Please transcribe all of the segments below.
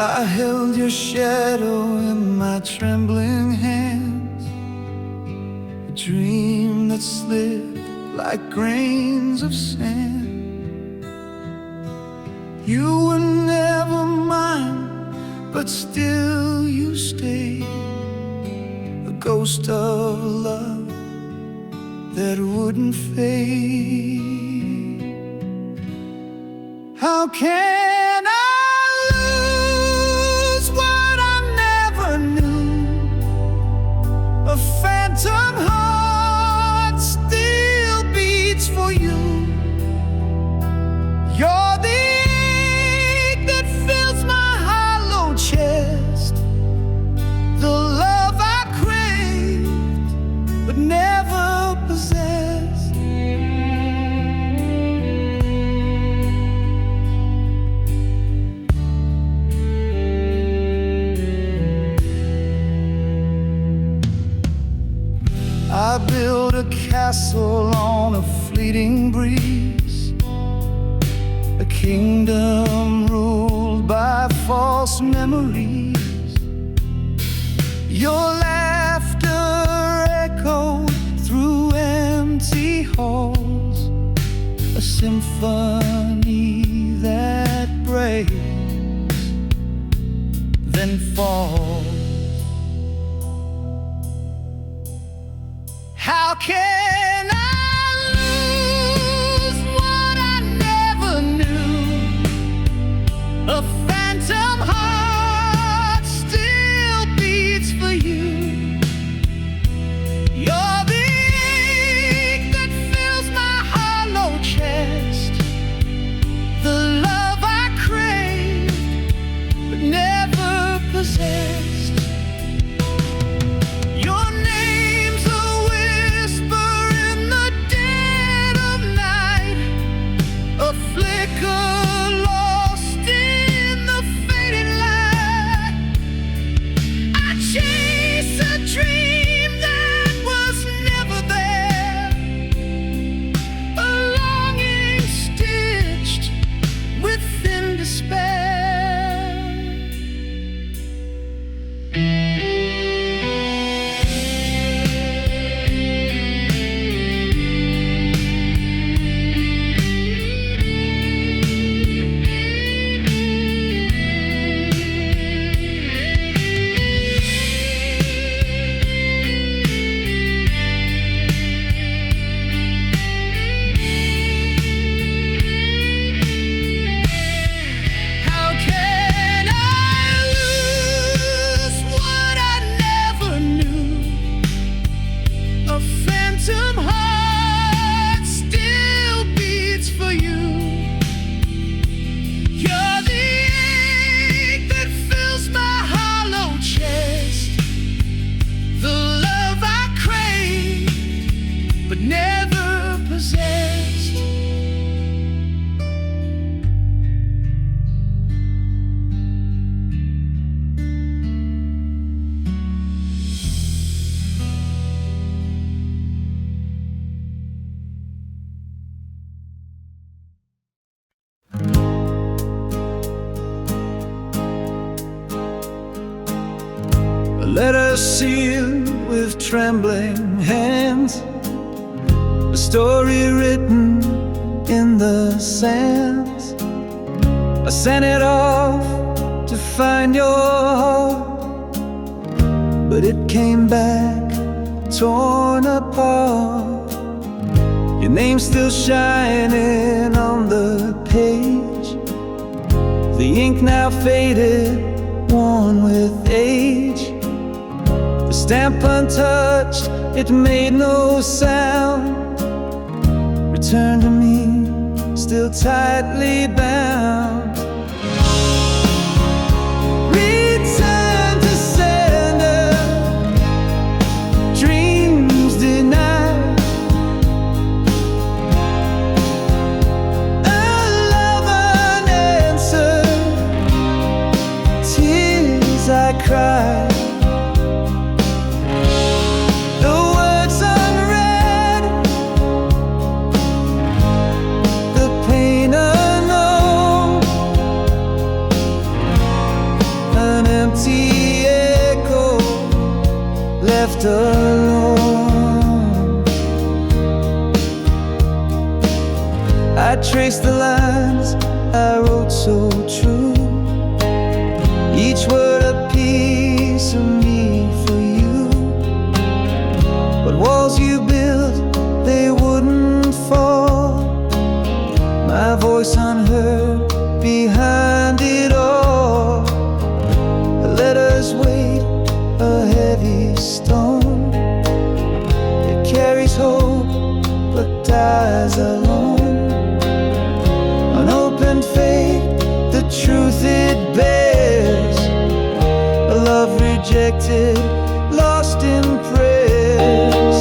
I held your shadow in my trembling hands, a dream that slipped like grains of sand. You were never mine, but still you stayed, a ghost of love that wouldn't fade. How can I lose what I never knew? A phantom heart still beats for you. You're the ache that fills my hollow chest, the love I craved but never possessed. I built a castle on a fleeting breeze, a kingdom ruled by false memories. Your laughter echoed through empty halls, a symphony that breaks, then falls. How can I lose what I never knew? A phantom heart still beats for you. You're the ache that fills my hollow chest, the love I craved but never possessed. A letter sealed with trembling hands, a story written in the sands. I sent it off to find your heart, but it came back torn apart. Your name's still shining on the page, the ink now faded, worn with age. The stamp untouched, it made no sound. Return to me, still tightly bound. Return to sender, dreams denied. A love unanswered, tears I cried. left alone. I traced the lines I wrote so true, each word a piece of me for you. But walls you built, they wouldn't fall, my voice unheard behind it all. Letters weighed a heavy stone, it carries hope but dies alone. Unopened fate, the truth it bears, a love rejected, lost in prayers.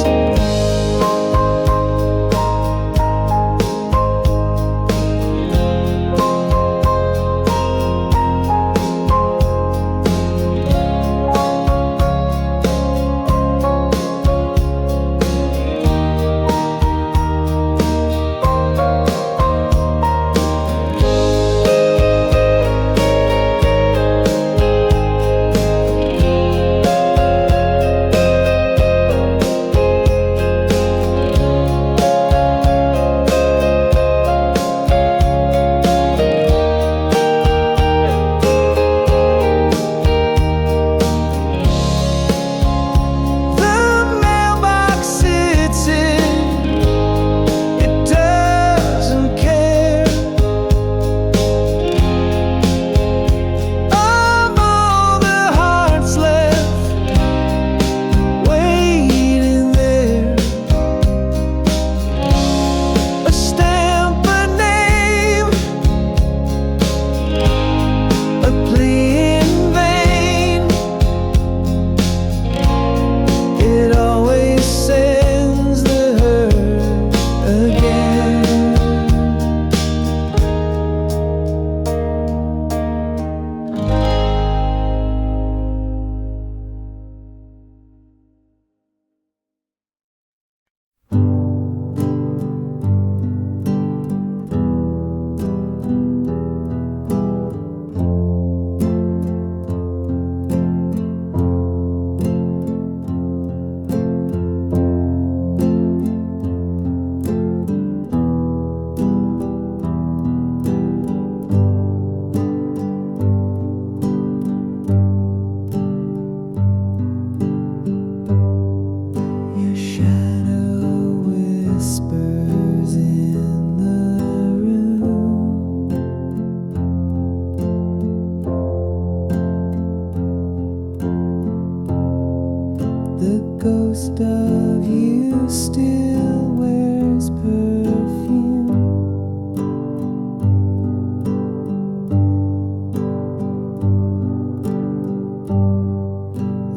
Ghost of you still wears perfume.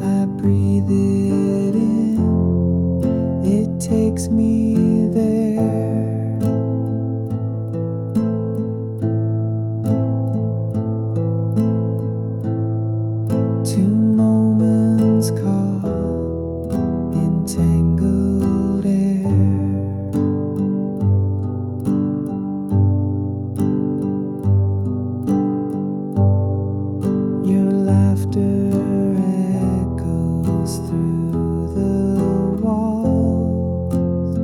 I breathe it in, it takes me there. Two moments caught in tangled air. Your laughter echoes through the walls.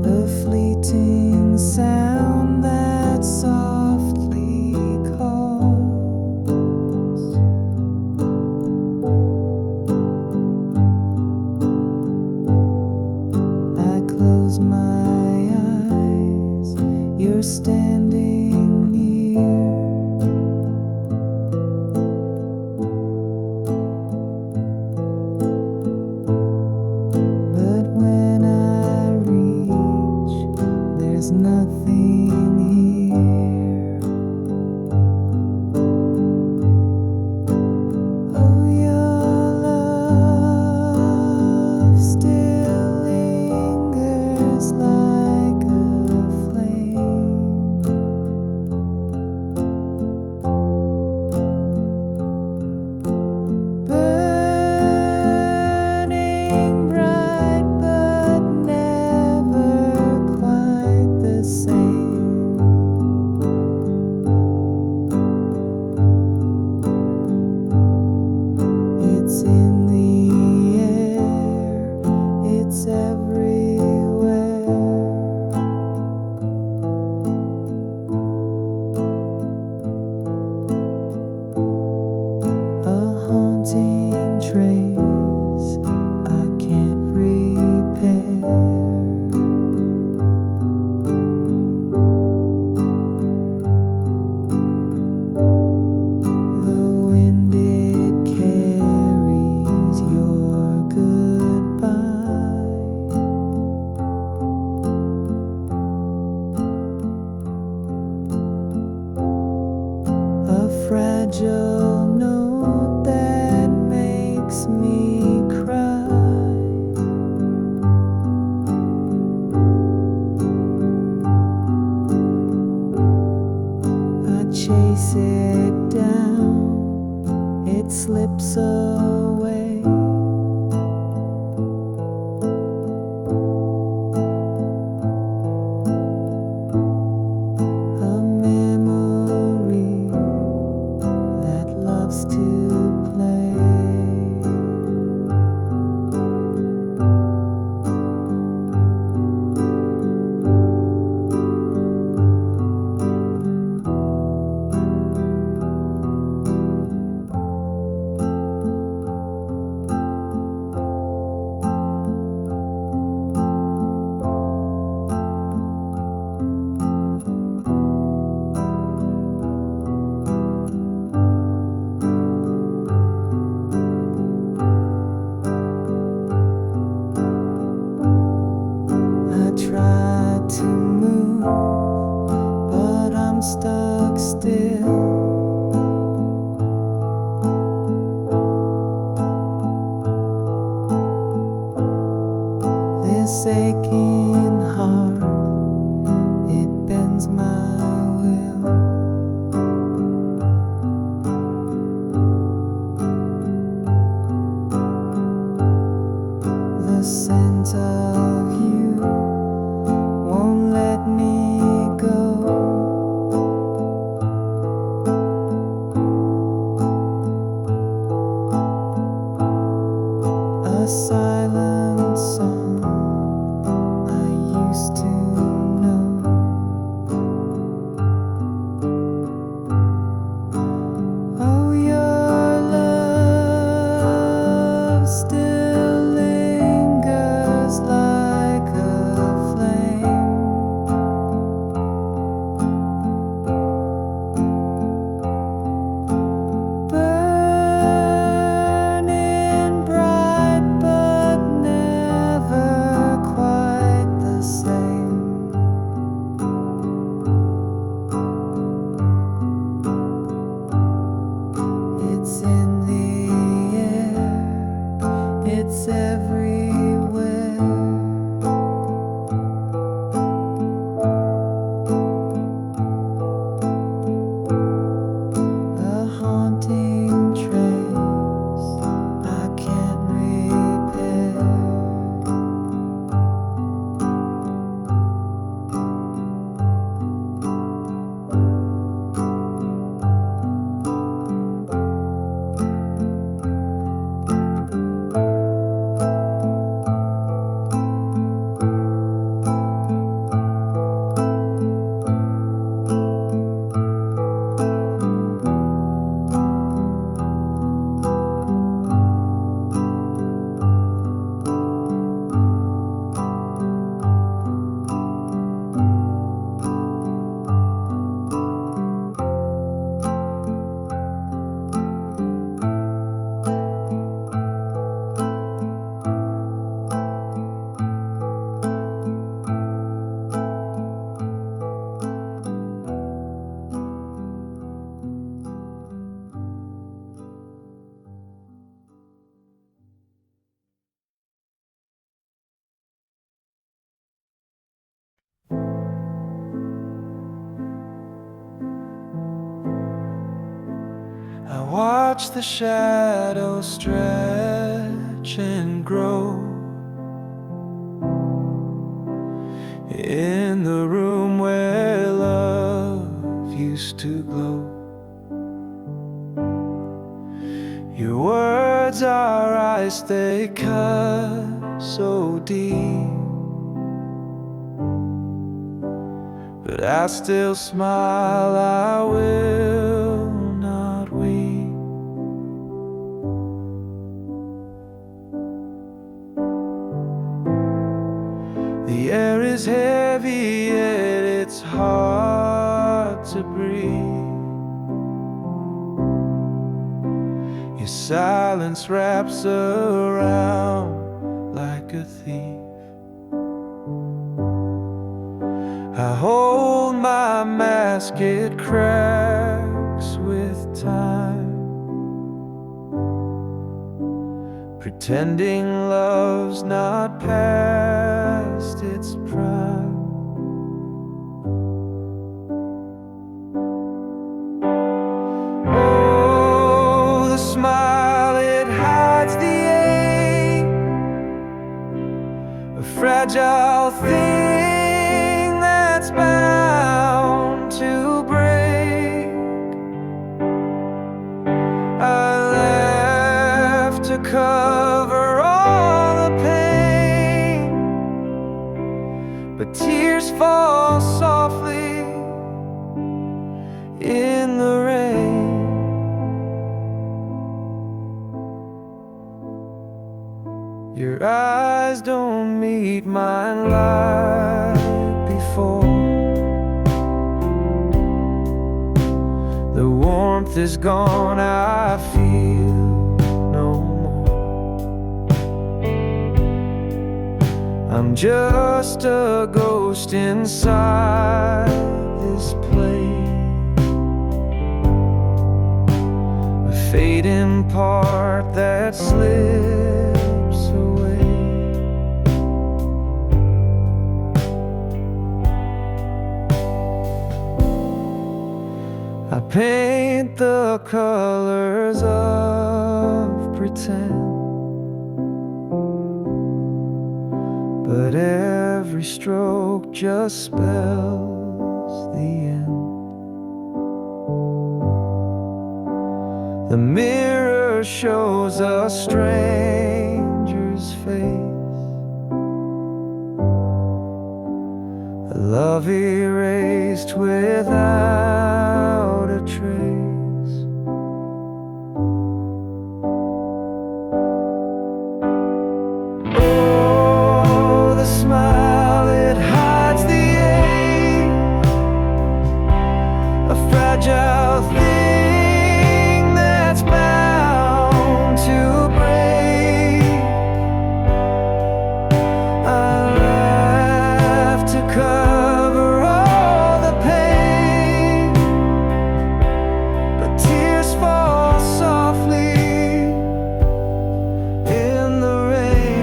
A fleeting sound that softly calls. I close my eyes, you're standing near. But when I reach, there's nothing here. Oh, your love still lingers like a flame. fragile note that makes me cry. I chase it down, it slips away. A memory that loves to play. I try to move, but I'm stuck still. This aching heart, it bends my will. The scent of you won't let me go. A silent song I used to know. Oh, your love still lingers like a flame. Burning bright, but never quite the same. It's in the air, it's everywhere. The haunting trace I can't repair. I watch the shadows stretch and grow in the room where love used to glow. Your words are ice, they cut so deep, but I still smile, I will not weep. The air is heavy, yet it's hard to breathe. Your silence wraps around like a thief. I hold my mask, it cracks with time. pretending love's not past its prime. Oh, the smile, it hides the ache, a fragile thing that's bound to break. I laugh to cover all the pain, but tears fall softly in the rain. Your eyes don't meet mine like before. The warmth is gone, I feel no more. I'm just a ghost inside this place, a fading part that slips away. I paint the colors of pretend, but every stroke just spells the end. The mirror shows a stranger's face, a love erased without a trace. Oh, the smile, it hides the ache, a fragile thing that's bound to break. I laugh to cover all the pain, but tears fall softly in the rain.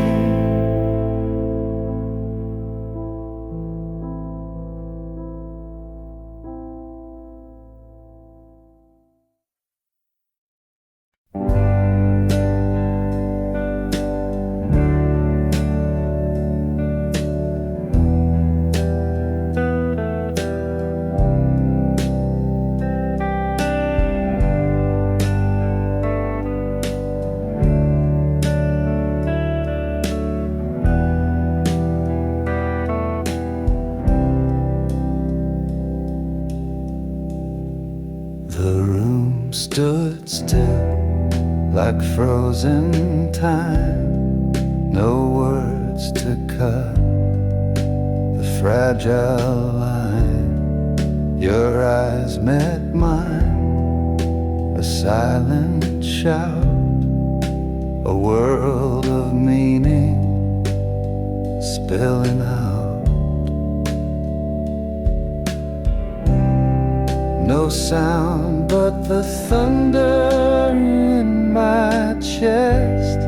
The room stood still like frozen time, no words to cut the fragile line. Your eyes met mine, a silent shout, a world of meaning spilling out. No sound but the thunder in my chest,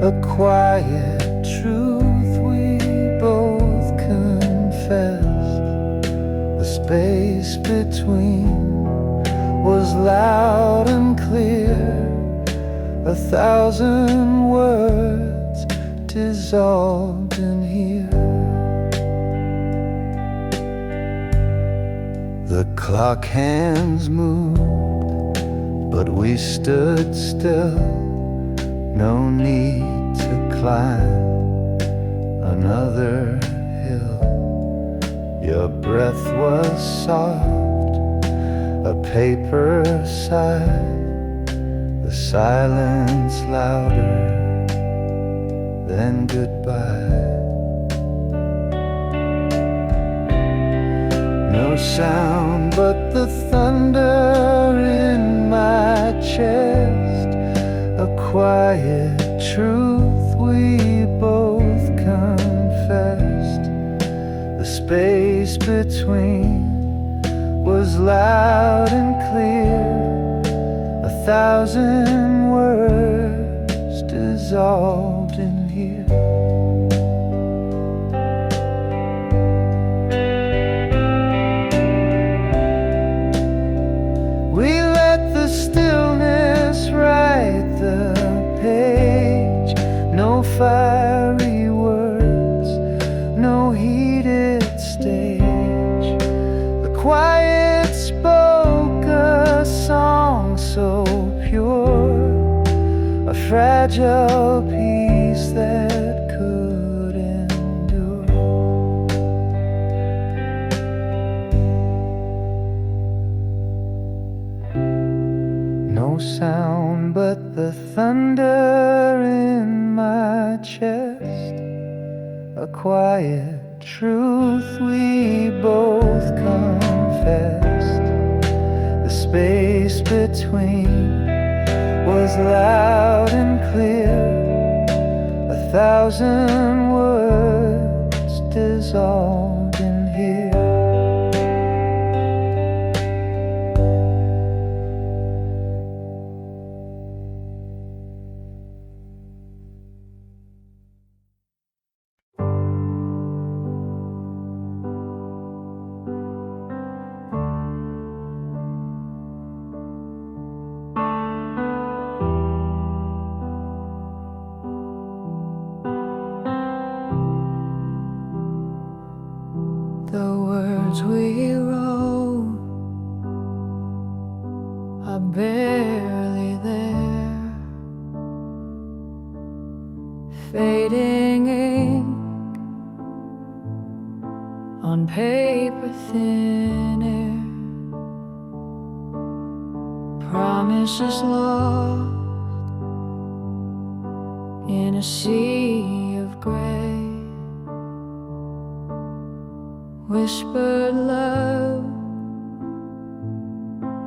a quiet truth we both confessed. The space between was loud and clear, 1,000 words dissolved in here. The clock hands moved, but we stood still. No need to climb another hill. Your breath was soft, a paper sigh, the silence louder than goodbye. No sound but the thunder in my chest, a quiet truth we both confessed. The space between was loud and clear, 1,000 words dissolved dissolved in here. We let the stillness write the page. No fiery words, no heated stage. The quiet spoke a song so pure, a fragile piece that could endure. No sound but the thunder in my chest, a quiet truth we both confessed. The space between was loud and clear, 1,000 words dissolved in here. The words we wrote are barely there, fading ink on paper thin air, promises lost in a sea of gray. Whispered love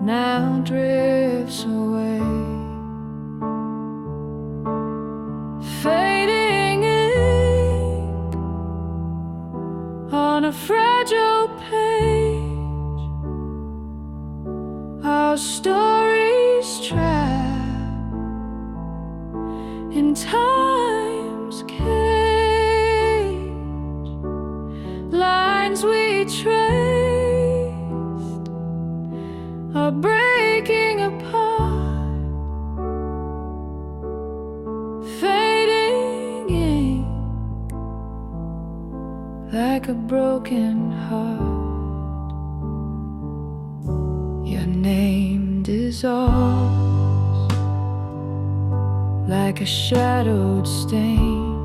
now drifts away, fading ink on a fragile page. Our stories trapped in time's cage. Lines we traced are breaking apart, fading ink like a broken heart. Your name dissolves like a shadowed stain.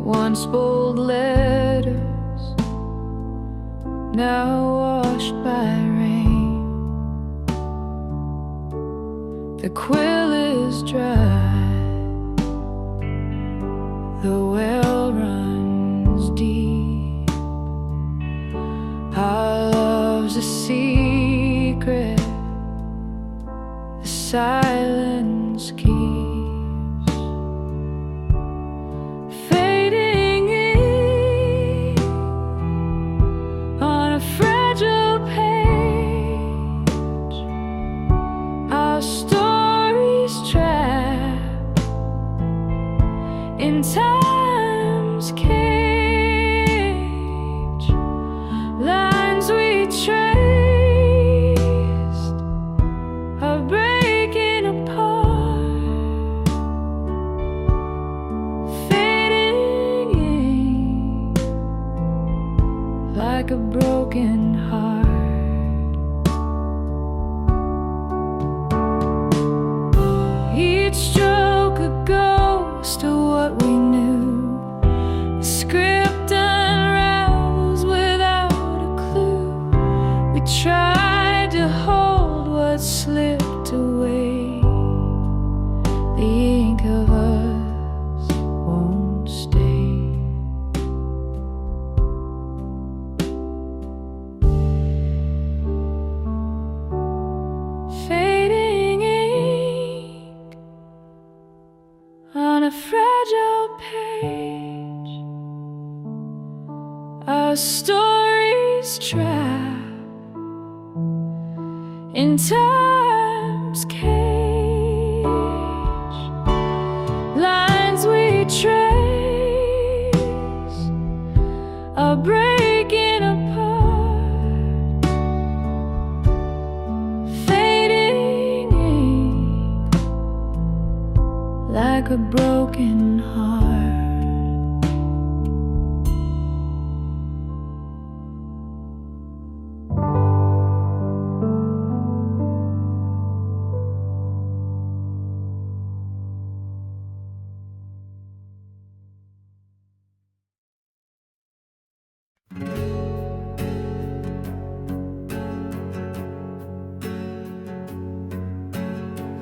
Once bold letters, now washed by rain. The quill is dry, the well runs deep. Our love's a secret, the silence keeps. In time's cage, lines we traced are breaking apart, fading ink like a broken heart. Each stroke a ghost of what we knew. The script unravels without a clue. We tried to hold what slipped away. The ink of us won't stay. Fading ink on a fragile page, our stories trapped in time's cage. like a broken heart.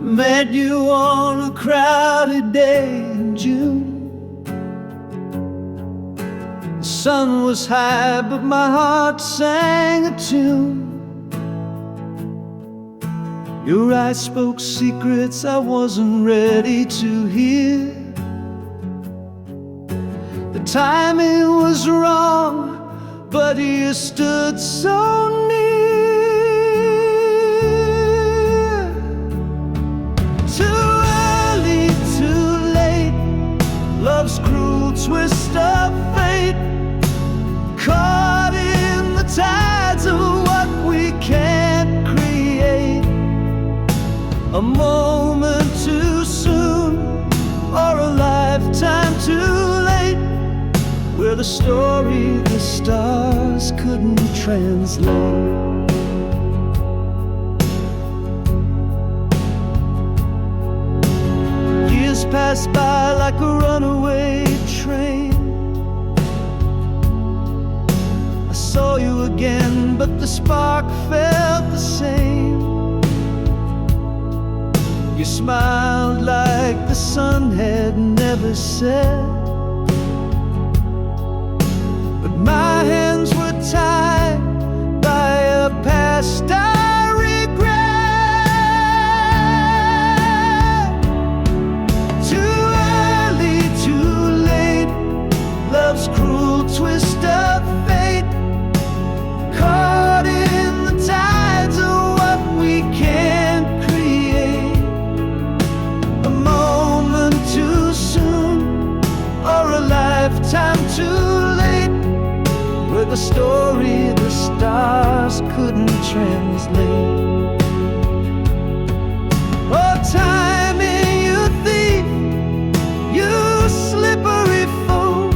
Met you on a crowded day in June. The sun was high, but my heart sang a tune. Your eyes spoke secrets I wasn't ready to hear. The timing was wrong, but you stood so near. Love's cruel twist of fate, caught in the tides of what we can't create. A moment too soon, or a lifetime too late, where the story the stars couldn't translate. Passed by like a runaway train. I saw you again, but the spark felt the same. You smiled like the sun had never set, but my hands were tied by a past I regret. Love's cruel twist of fate, caught in the tides of what we can't create. A moment too soon, or a lifetime too late, where the story the stars couldn't translate. Oh, timing, you thief, you slippery fool.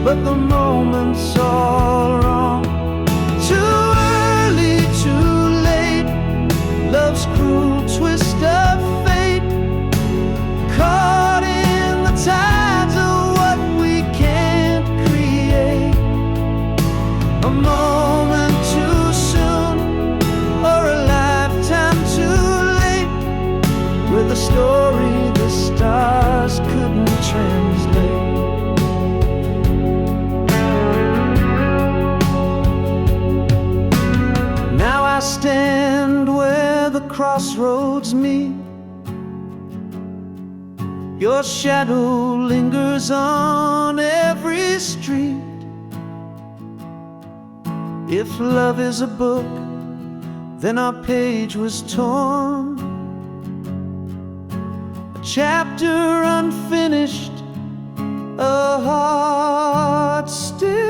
But the moment's all wrong. Too early, too late. Love's cruel twist of fate, caught in the tides of what we can't create. A moment too soon, or a lifetime too late, with a story the stars couldn't translate. I stand where the crossroads meet. Your shadow lingers on every street. If love is a book, then our page was torn. A chapter unfinished, a heart still.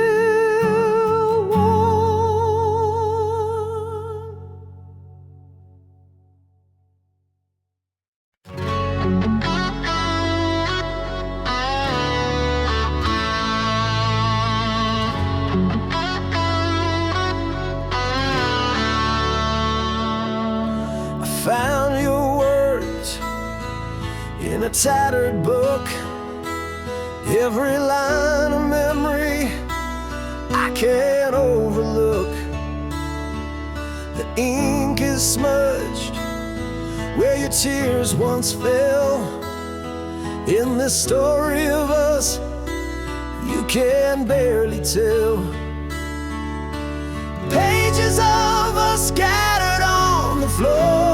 Found your words in a tattered book, every line a memory I can't overlook. The ink is smudged where your tears once fell. In this story of us you can barely tell. Pages of us scattered on the floor,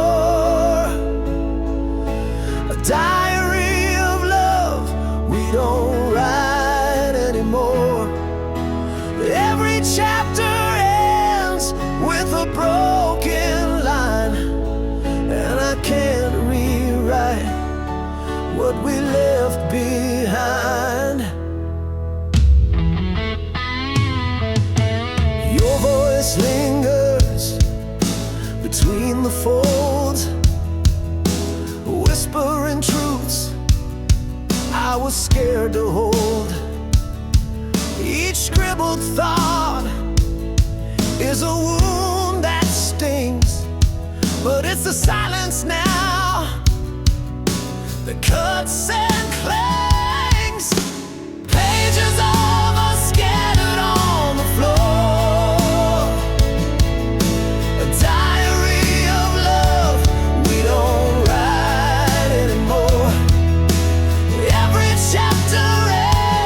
a diary of love we don't write anymore. Every chapter with a broken line, and I can't read what we left behind. Your voice lingers between the folds, whispering truths I was scared to hold. Each scribbled thought is a wound that stings, but it's the silence now that cuts and clings. Pages of us scattered on the floor, a diary of love we don't write anymore. Every chapter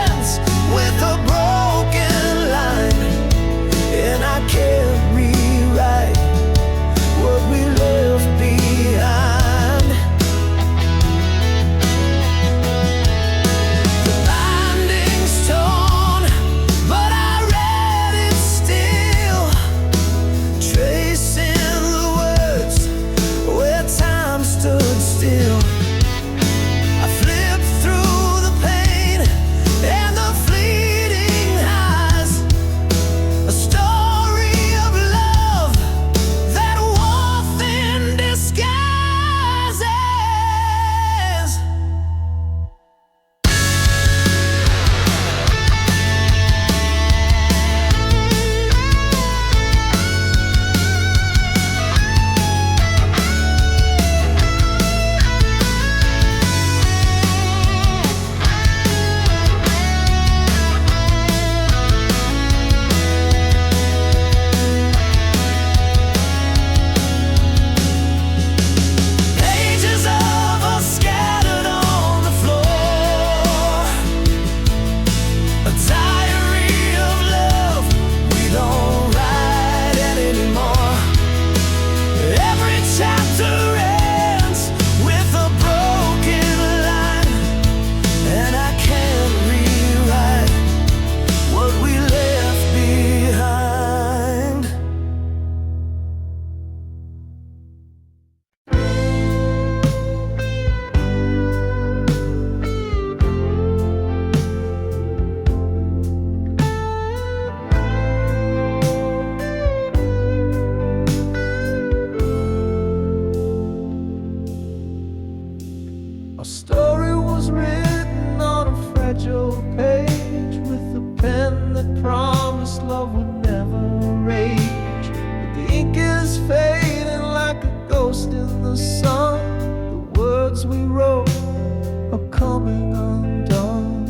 ends with a broken line, and I can't rewrite what we left behind. The binding's torn, but I read it still, tracing the words where time stood still. I flipped through the pain and the fleeting highs, a story of love that war thin disguises. Pages of us scattered on the floor, a diary of love we don't write anymore. Every chapter ends with a broken line, and I can't rewrite what we left behind. Our story was written on a fragile page with a pen that promised love would never rage. But the ink is fading like a ghost in the sun. The words we wrote are coming undone.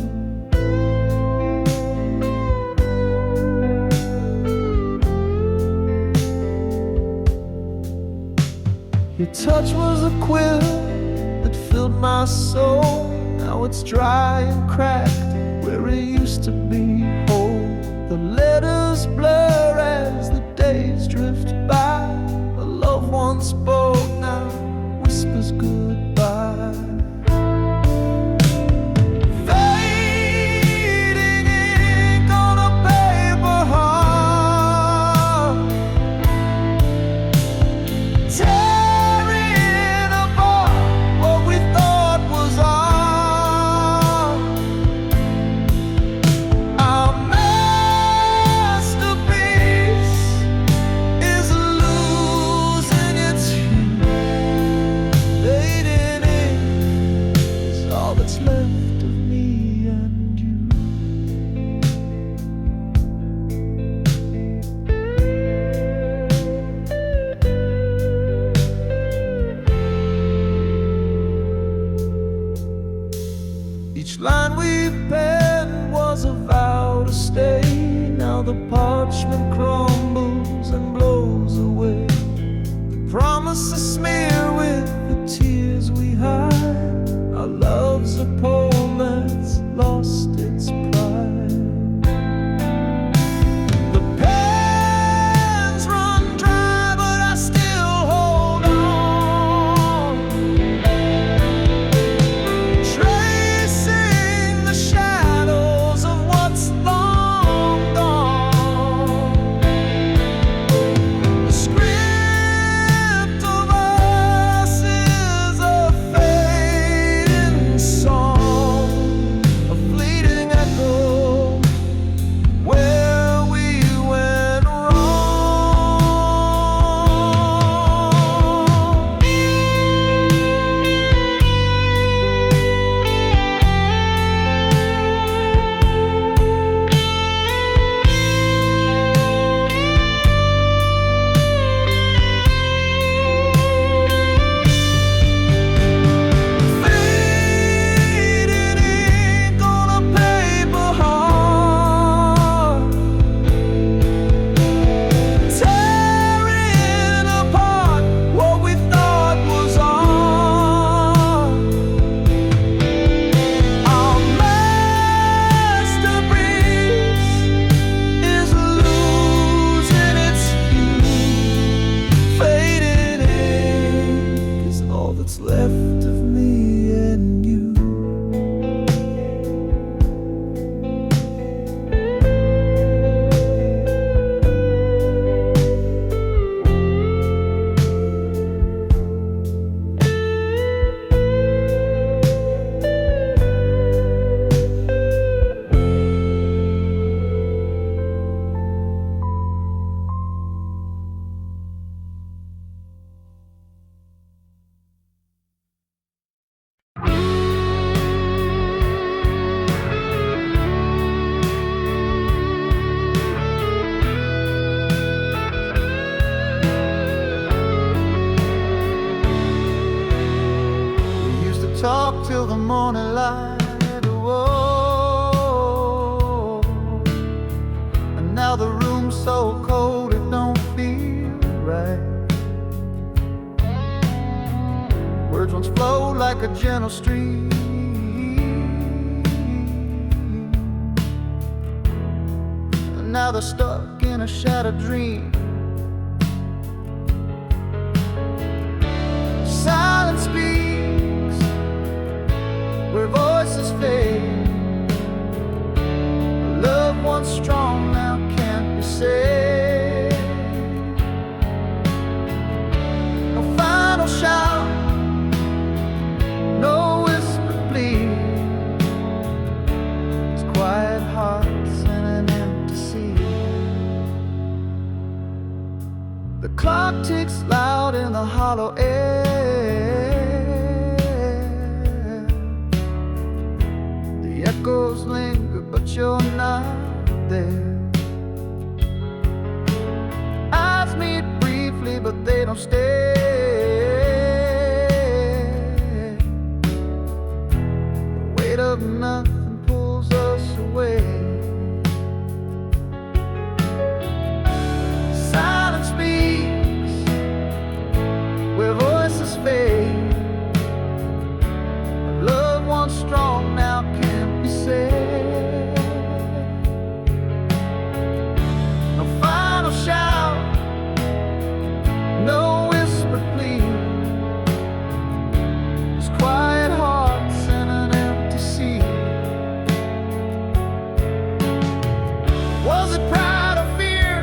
Your touch was a quill that filled my soul. Now it's dry and cracked where it used to be whole. The letters blur as the days drift by. A loved one spoke, now whispers goodbye. Fading ink on a paper heart, tearing apart what we thought was art. Our masterpiece is losing its hue. Fading ink is all that's left of me and you. Each line we penned was a vow to stay. Now the parchment crumbles and blows away. The promises smear with the tears we hide. Our love's a poem that's lost its pride. The pens run dry, but I still hold on, tracing the shadows of what's long gone. The script of us is a fading song. now the room's so cold it don't feel right. Words once flowed like a gentle stream, and now they're stuck in a shattered dream. Silence speaks where voices fade. Love once strong now can't be saved. No final shout, no whispered plea. It's quiet hearts and an empty sea. The clock ticks loud in the hollow air. The echoes linger, but you're not there. Eyes meet briefly, but they don't stay. The weight of nothing pulls us away. Silence speaks where voices fade. Love once strong now can't be saved. No final shout, no whispered plea. It's quiet hearts and an empty sea. Was it pride or fear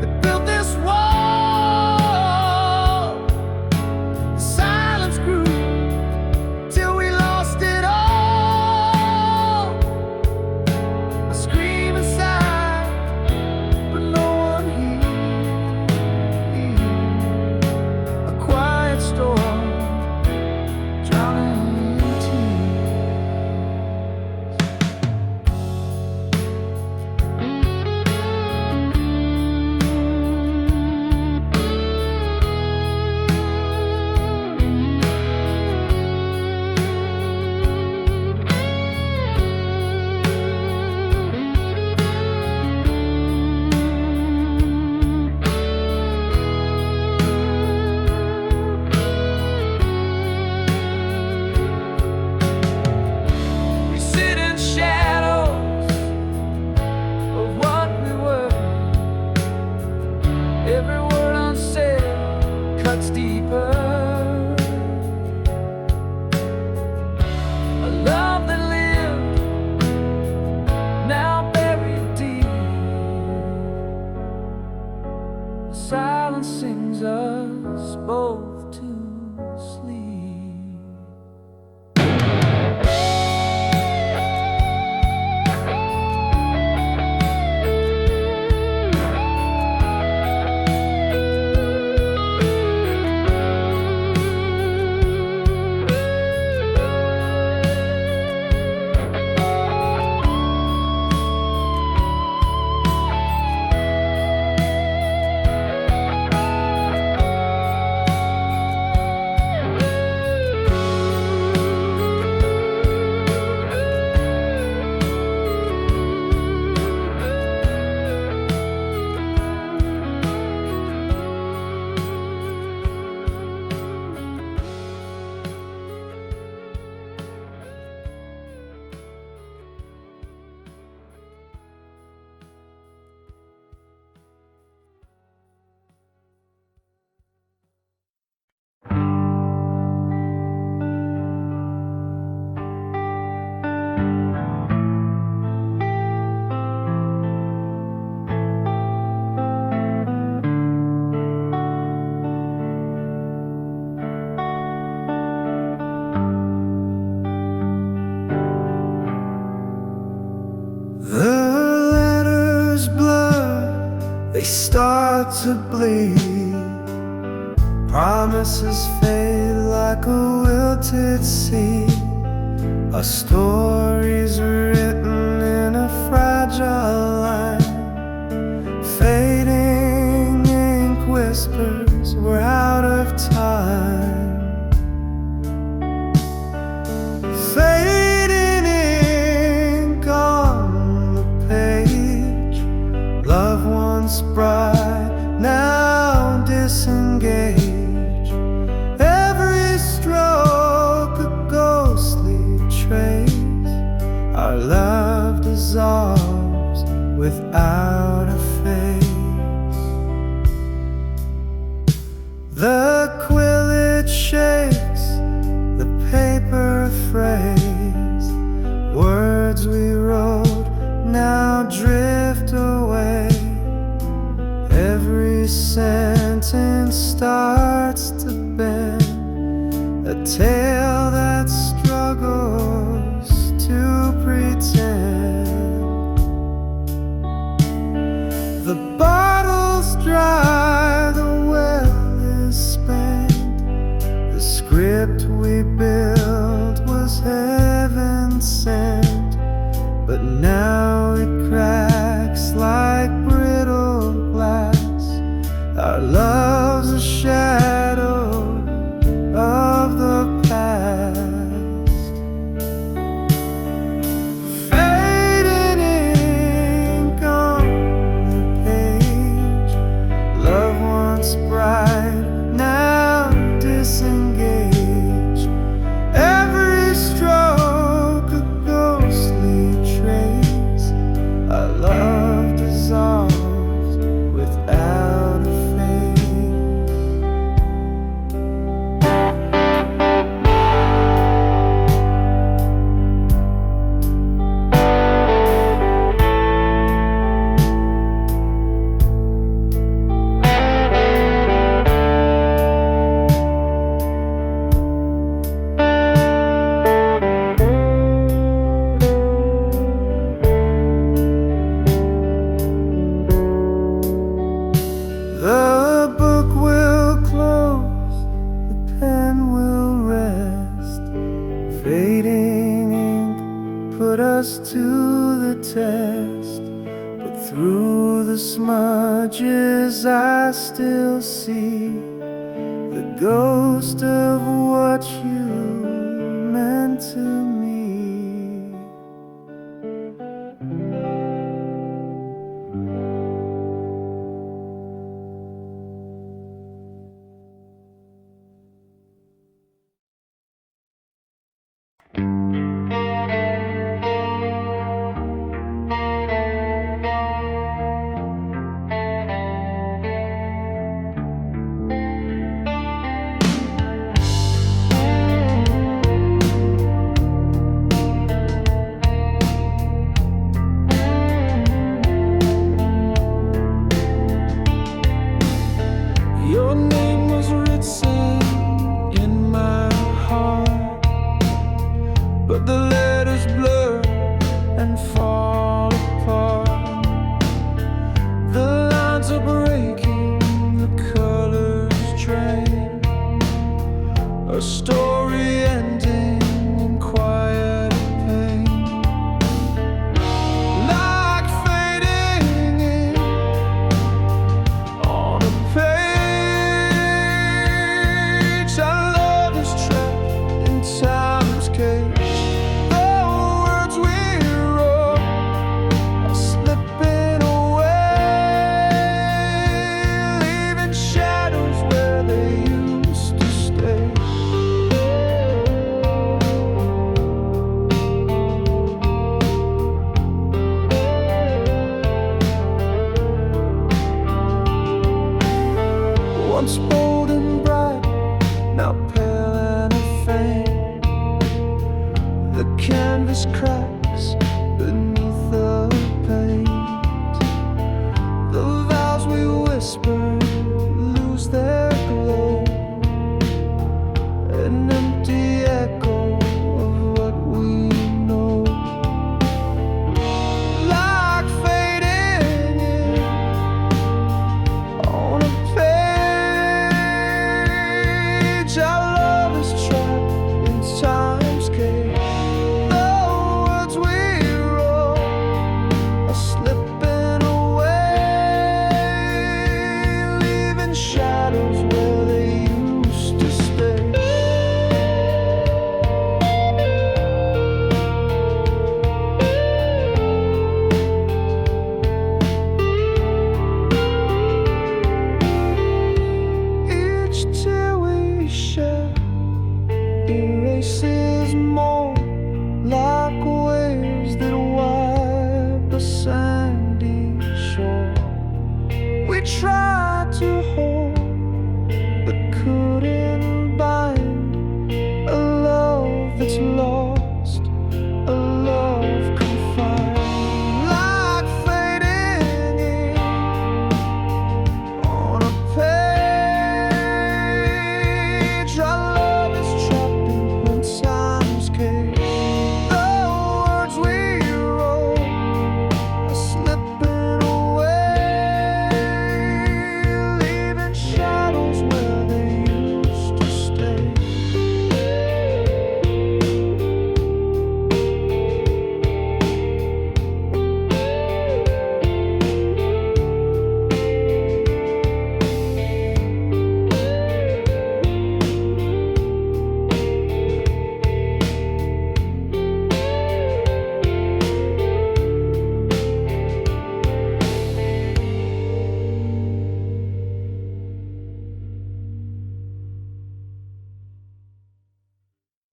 that built this wall? The silence grew till we lost it all. I scream inside, but no one hears. A quiet storm drowning in we sit in shadows of what we were. Every word unsaid cuts deeper. A love that lived, now buried deep. The silence sings us both to sleep. The letters blur, they start to bleed. Promises fade like a wilted seed. Our stories written in a fragile line. Fading ink whispers we're out of time. Fading ink on the page. Love once bright, now disengaged. Every stroke a ghostly trace. Our love dissolves without a face. The quill, it shakes the paper phrase. Words we wrote now drift away. Every sentence starts to bend, a tale that struggles to pretend. The bottle's dry, the well is spent. The script we built was heaven sent, but now it cracks like brittle glass. Our love's a shadow of the past. Fading ink on the page. Love once bright, now disengaged. Every stroke a ghostly trace. Our love dissolves without a The book will close, the pen will rest. Fading ink put us to the test, but through the smudges I still see the ghost of what you meant to me. Your name was written in my heart, but the letters blur and fall apart. The lines are breaking, the colors drain. A story ending in quiet pain. Like fading ink on a page. Our love is trapped in time's cage. The words we wrote are slipping away, leaving shadows where they used to stay. Once bold and bright, now pale and faint. The canvas cracks beneath the paint. The vows we whispered lose their glow, an empty echo of what we know. Like fading ink on a page. Our love is trapped in time's cage. The words we wrote are slipping away, try to hold